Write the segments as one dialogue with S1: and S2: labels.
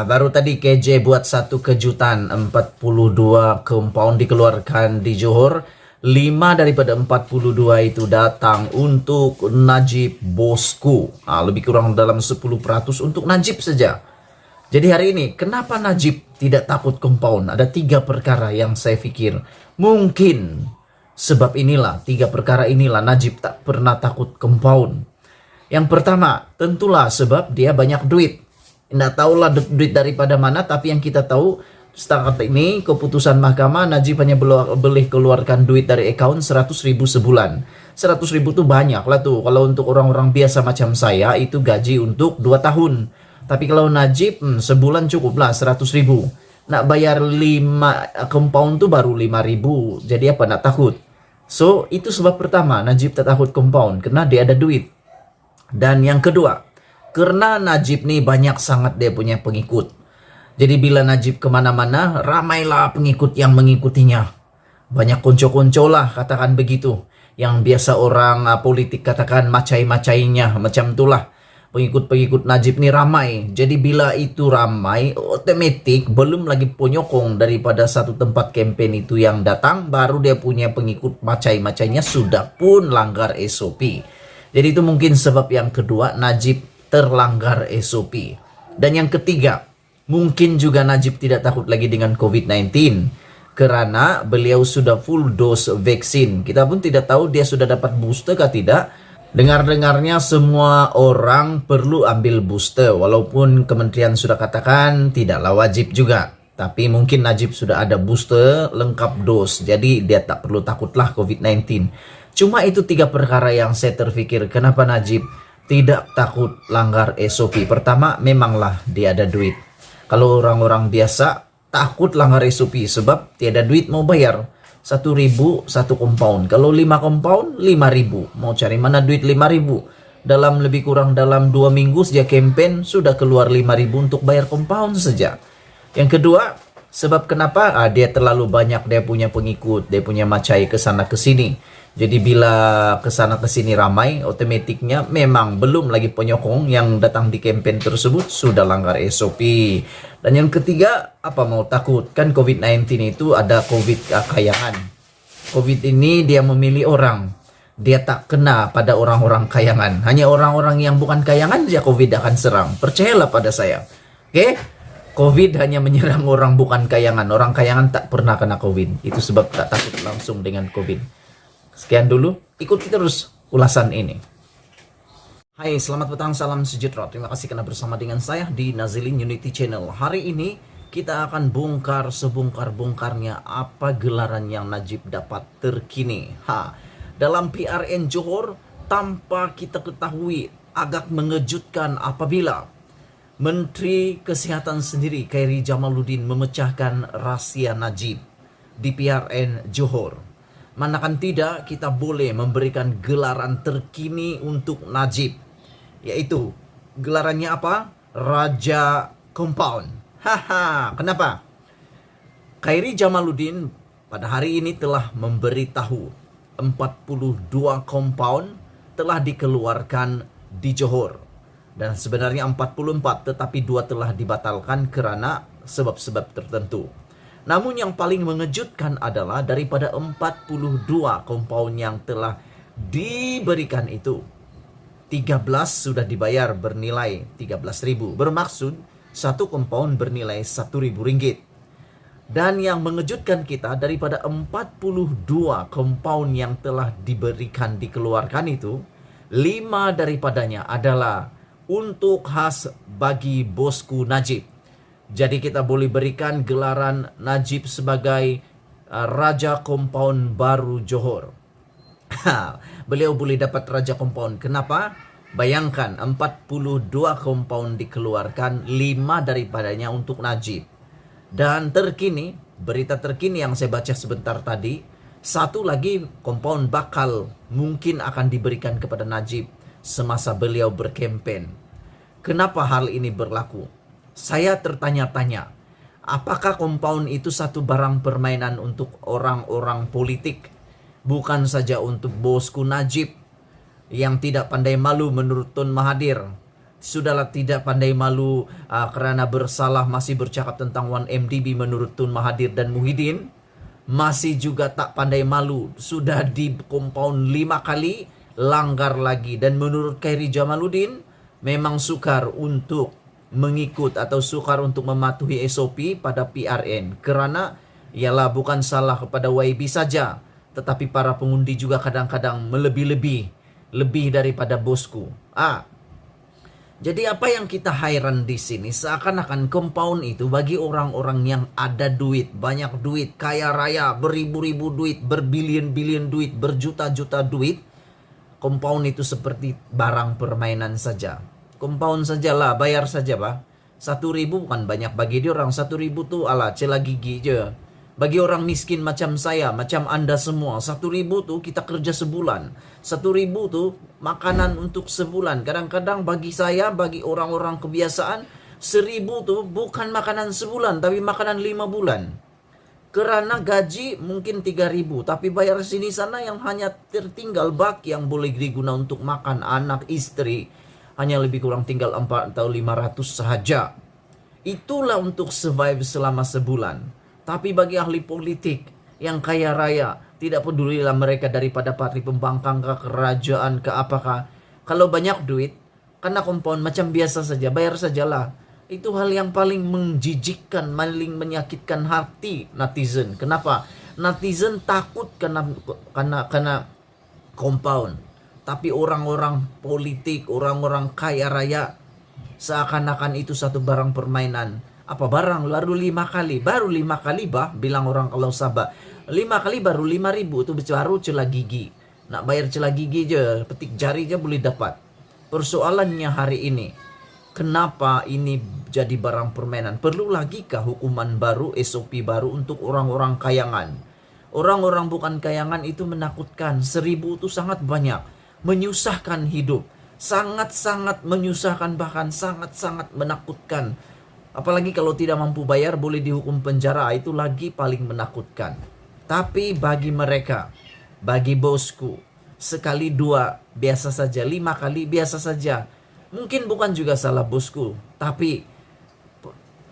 S1: Baru tadi KJ buat satu kejutan. 42 compound dikeluarkan di Johor. 5 daripada 42 itu datang untuk Najib Bosku. Lebih kurang dalam 10% untuk Najib saja. Jadi hari ini, kenapa Najib tidak takut compound? Ada 3 perkara yang saya pikir. Mungkin sebab inilah, 3 perkara inilah Najib tak pernah takut compound. Yang pertama, tentulah sebab dia banyak duit. Nggak tahulah duit daripada mana, tapi yang kita tahu setakat ini keputusan mahkamah, Najib hanya boleh keluarkan duit dari account 100.000 sebulan. 100.000 tuh banyak lah tuh. Kalau untuk orang-orang biasa macam saya itu gaji untuk 2 tahun. Tapi kalau Najib sebulan cukup lah 100.000. Nak bayar 5 compound tuh baru 5.000. Jadi apa nak takut? So itu sebab pertama Najib tak takut compound karena dia ada duit. Dan yang kedua, karena Najib nih banyak sangat dia punya pengikut. Jadi bila Najib kemana-mana, ramailah pengikut yang mengikutinya. Banyak konco-konco lah, katakan begitu. Yang biasa orang politik katakan macai-macainya, macam itulah. Pengikut-pengikut Najib nih ramai. Jadi bila itu ramai, otomatis belum lagi penyokong daripada satu tempat campaign itu yang datang, baru dia punya pengikut macai-macainya sudah pun langgar SOP. Jadi itu mungkin sebab yang kedua Najib terlanggar SOP. Dan yang ketiga, mungkin juga Najib tidak takut lagi dengan COVID-19 karena beliau sudah full dose vaksin. Kita pun tidak tahu dia sudah dapat booster atau tidak. Dengar-dengarnya semua orang perlu ambil booster, walaupun kementerian sudah katakan tidaklah wajib juga. Tapi mungkin Najib sudah ada booster lengkap dos, jadi dia tak perlu takutlah COVID-19. Cuma itu 3 perkara yang saya terfikir kenapa Najib tidak takut langgar SOP. Pertama, memanglah dia ada duit. Kalau orang-orang biasa takut langgar SOP sebab tiada duit mau bayar. 1.000 satu compound. Kalau 5 compound 5.000. Mau cari mana duit 5.000? Dalam lebih kurang dalam 2 minggu sejak campaign sudah keluar 5.000 untuk bayar compound saja. Yang kedua, sebab kenapa? Dia terlalu banyak dia punya pengikut, dia punya macai ke sana ke sini. Jadi bila ke sana ke sini ramai, otomatiknya memang belum lagi penyokong yang datang di campaign tersebut sudah langgar SOP. Dan yang ketiga, apa mau takut? Kan COVID-19 itu ada COVID kayangan. COVID ini dia memilih orang. Dia tak kena pada orang-orang kayangan. Hanya orang-orang yang bukan kayangan saja COVID akan serang. Percayalah pada saya. Oke? COVID hanya menyerang orang bukan kayangan. Orang kayangan tak pernah kena COVID. Itu sebab tak takut langsung dengan COVID. Sekian dulu, ikuti terus ulasan ini. Hai, selamat petang, salam sejahtera. Terima kasih karena bersama dengan saya di Nazilin Unity Channel. Hari ini kita akan bongkar sebongkar-bongkarnya apa gelaran yang Najib dapat terkini. Dalam PRN Johor, tanpa kita ketahui, agak mengejutkan apabila Menteri Kesehatan sendiri, Khairi Jamaluddin, memecahkan rahasia Najib di PRN Johor. Manakan tidak, kita boleh memberikan gelaran terkini untuk Najib. Yaitu, gelarannya apa? Raja Compound. Kenapa? Khairi Jamaluddin pada hari ini telah memberitahu 42 compound telah dikeluarkan di Johor. Dan sebenarnya 44, tetapi 2 telah dibatalkan karena sebab-sebab tertentu. Namun yang paling mengejutkan adalah daripada 42 compound yang telah diberikan itu, 13 sudah dibayar bernilai 13.000. Bermaksud, satu compound bernilai 1.000 ringgit. Dan yang mengejutkan kita, daripada 42 compound yang telah dikeluarkan itu, 5 daripadanya adalah untuk khas bagi bosku Najib. Jadi kita boleh berikan gelaran Najib sebagai Raja Compound baru Johor. Beliau boleh dapat Raja Compound. Kenapa? Bayangkan 42 compound dikeluarkan, 5 daripadanya untuk Najib. Dan terkini, berita terkini yang saya baca sebentar tadi, 1 lagi compound bakal mungkin akan diberikan kepada Najib semasa beliau berkempen. Kenapa hal ini berlaku? Saya tertanya-tanya, apakah compound itu satu barang permainan untuk orang-orang politik? Bukan saja untuk bosku Najib yang tidak pandai malu menurut Tun Mahathir. Sudahlah tidak pandai malu kerana bersalah masih bercakap tentang 1MDB menurut Tun Mahathir dan Muhyiddin. Masih juga tak pandai malu, sudah di compound 5 kali, langgar lagi. Dan menurut Khairi Jamaluddin memang sukar untuk mengikut atau sukar untuk mematuhi SOP pada PRN. Kerana ialah bukan salah kepada YB saja, tetapi para pengundi juga kadang-kadang lebih daripada bosku. Jadi apa yang kita hairan di sini, seakan-akan compound itu bagi orang-orang yang ada duit, banyak duit, kaya raya, beribu-ribu duit, berbilion-bilion duit, berjuta-juta duit, compound itu seperti barang permainan saja. Compound sajalah, bayar saja bah. 1.000 bukan banyak bagi dia orang. 1.000 tuh ala celah gigi je. Bagi orang miskin macam saya, macam anda semua, 1.000 tuh kita kerja sebulan. 1.000 tuh makanan untuk sebulan. Kadang-kadang bagi saya, bagi orang-orang kebiasaan, 1.000 tuh bukan makanan sebulan, tapi makanan 5 bulan. Kerana gaji mungkin 3.000, tapi bayar sini sana yang hanya tertinggal bak yang boleh digunakan untuk makan anak, istri, hanya lebih kurang tinggal 4 atau 500 sahaja. Itulah untuk survive selama sebulan. Tapi bagi ahli politik yang kaya raya, tidak pedulilah mereka daripada parti pembangkang ke kerajaan ke apakah. Kalau banyak duit, karena compound macam biasa saja, bayar sajalah. Itu hal yang paling menjijikkan, paling menyakitkan hati netizen. Kenapa? Netizen takut kena compound. Tapi orang-orang politik, orang-orang kaya raya, seakan-akan itu satu barang permainan. Apa barang lalu 5 kali, baru 5 kali bah, bilang orang kalau Sabah 5 kali baru 5.000, itu baru celah gigi. Nak bayar celah gigi je, petik jari je boleh dapat. Persoalannya hari ini, kenapa ini jadi barang permainan? Perlu lagi kah hukuman baru, SOP baru untuk orang-orang kayangan? Orang-orang bukan kayangan itu menakutkan. 1.000 itu sangat banyak, menyusahkan hidup, sangat-sangat menyusahkan, bahkan sangat-sangat menakutkan. Apalagi kalau tidak mampu bayar boleh dihukum penjara, itu lagi paling menakutkan. Tapi bagi mereka, bagi bosku, sekali dua biasa saja, 5 kali biasa saja. Mungkin bukan juga salah bosku, tapi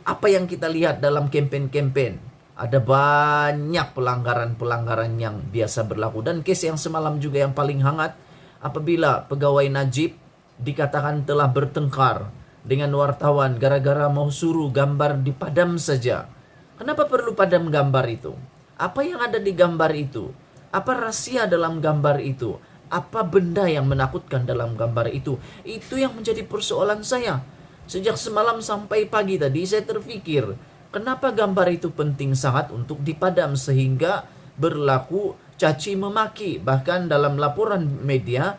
S1: apa yang kita lihat dalam campaign-campaign, ada banyak pelanggaran-pelanggaran yang biasa berlaku. Dan kes yang semalam juga yang paling hangat, apabila pegawai Najib dikatakan telah bertengkar dengan wartawan gara-gara mau suruh gambar dipadam saja. Kenapa perlu padam gambar itu? Apa yang ada di gambar itu? Apa rahasia dalam gambar itu? Apa benda yang menakutkan dalam gambar itu? Itu yang menjadi persoalan saya. Sejak semalam sampai pagi tadi saya terfikir, kenapa gambar itu penting sangat untuk dipadam sehingga berlaku caci memaki. Bahkan dalam laporan media,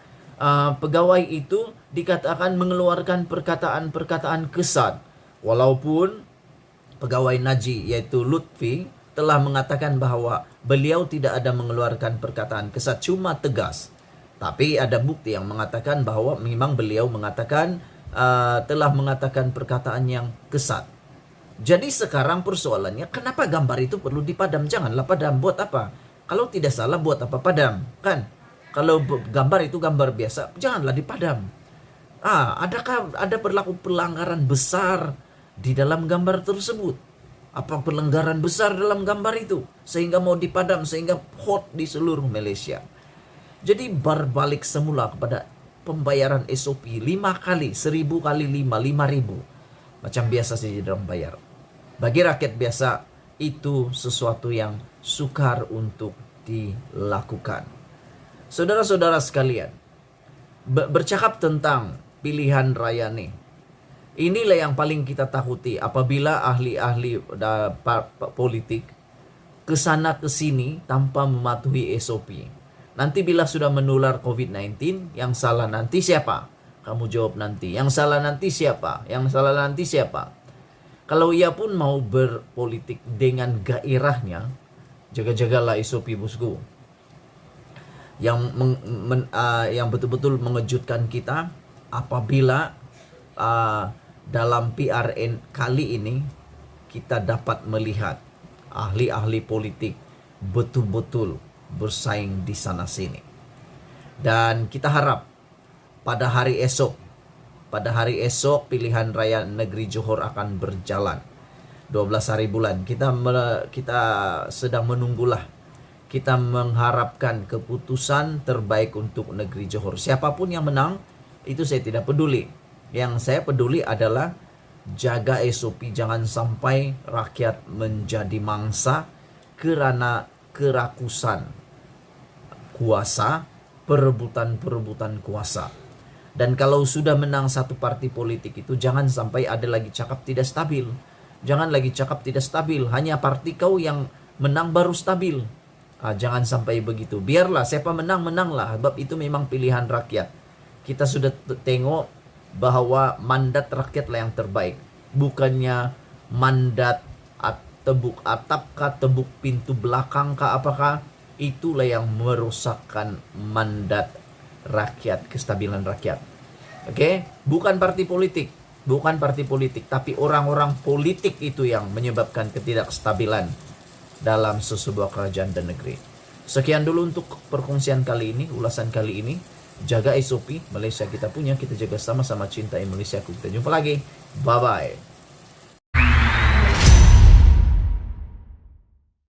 S1: pegawai itu dikatakan mengeluarkan perkataan-perkataan kesat. Walaupun pegawai Naji yaitu Lutfi telah mengatakan bahwa beliau tidak ada mengeluarkan perkataan kesat, cuma tegas. Tapi ada bukti yang mengatakan bahwa memang beliau mengatakan telah mengatakan perkataan yang kesat. Jadi sekarang persoalannya, kenapa gambar itu perlu dipadam? Janganlah padam, buat apa? Kalau tidak salah buat apa padam, kan? Kalau gambar itu gambar biasa, janganlah dipadam. Adakah ada berlaku pelanggaran besar di dalam gambar tersebut? Apa pelanggaran besar dalam gambar itu sehingga mau dipadam, sehingga hot di seluruh Malaysia? Jadi berbalik semula kepada pembayaran SOP 5 kali, 1.000 kali 5, 5.000. Macam biasa saja dalam bayar. Bagi rakyat biasa itu sesuatu yang sukar untuk dilakukan. Saudara-saudara sekalian, bercakap tentang pilihan raya nih, inilah yang paling kita takuti apabila ahli-ahli politik kesana kesini tanpa mematuhi SOP. Nanti bila sudah menular COVID-19, yang salah nanti siapa? Kamu jawab nanti. Yang salah nanti siapa? Yang salah nanti siapa? Kalau ia pun mau berpolitik dengan gairahnya, jaga-jagalah SOP bosku. Yang betul-betul mengejutkan kita apabila dalam PRN kali ini kita dapat melihat ahli-ahli politik betul-betul bersaing di sana sini. Dan kita harap pada hari esok, pada hari esok pilihan raya negeri Johor akan berjalan. 12 hari bulan. Kita sedang menunggulah. Kita mengharapkan keputusan terbaik untuk negeri Johor. Siapapun yang menang, itu saya tidak peduli. Yang saya peduli adalah jaga SOP, jangan sampai rakyat menjadi mangsa kerana kerakusan kuasa, perebutan kuasa. Dan kalau sudah menang satu parti politik itu, jangan sampai ada lagi cakap tidak stabil. Jangan lagi cakap tidak stabil, hanya parti kau yang menang baru stabil. Jangan sampai begitu. Biarlah siapa menang, menanglah. Sebab itu memang pilihan rakyat. Kita sudah tengok bahwa mandat rakyatlah yang terbaik. Bukannya mandat tebuk atap kah, tebuk pintu belakang kah, apakah. Itulah yang merosakkan mandat rakyat, kestabilan rakyat. Oke? Bukan parti politik. Bukan parti politik. Tapi orang-orang politik itu yang menyebabkan ketidakstabilan dalam sebuah kerajaan dan negeri. Sekian dulu untuk perkongsian kali ini, ulasan kali ini. Jaga SOP, Malaysia kita punya, kita jaga sama-sama, cintai Malaysia. Kita jumpa lagi. Bye-bye.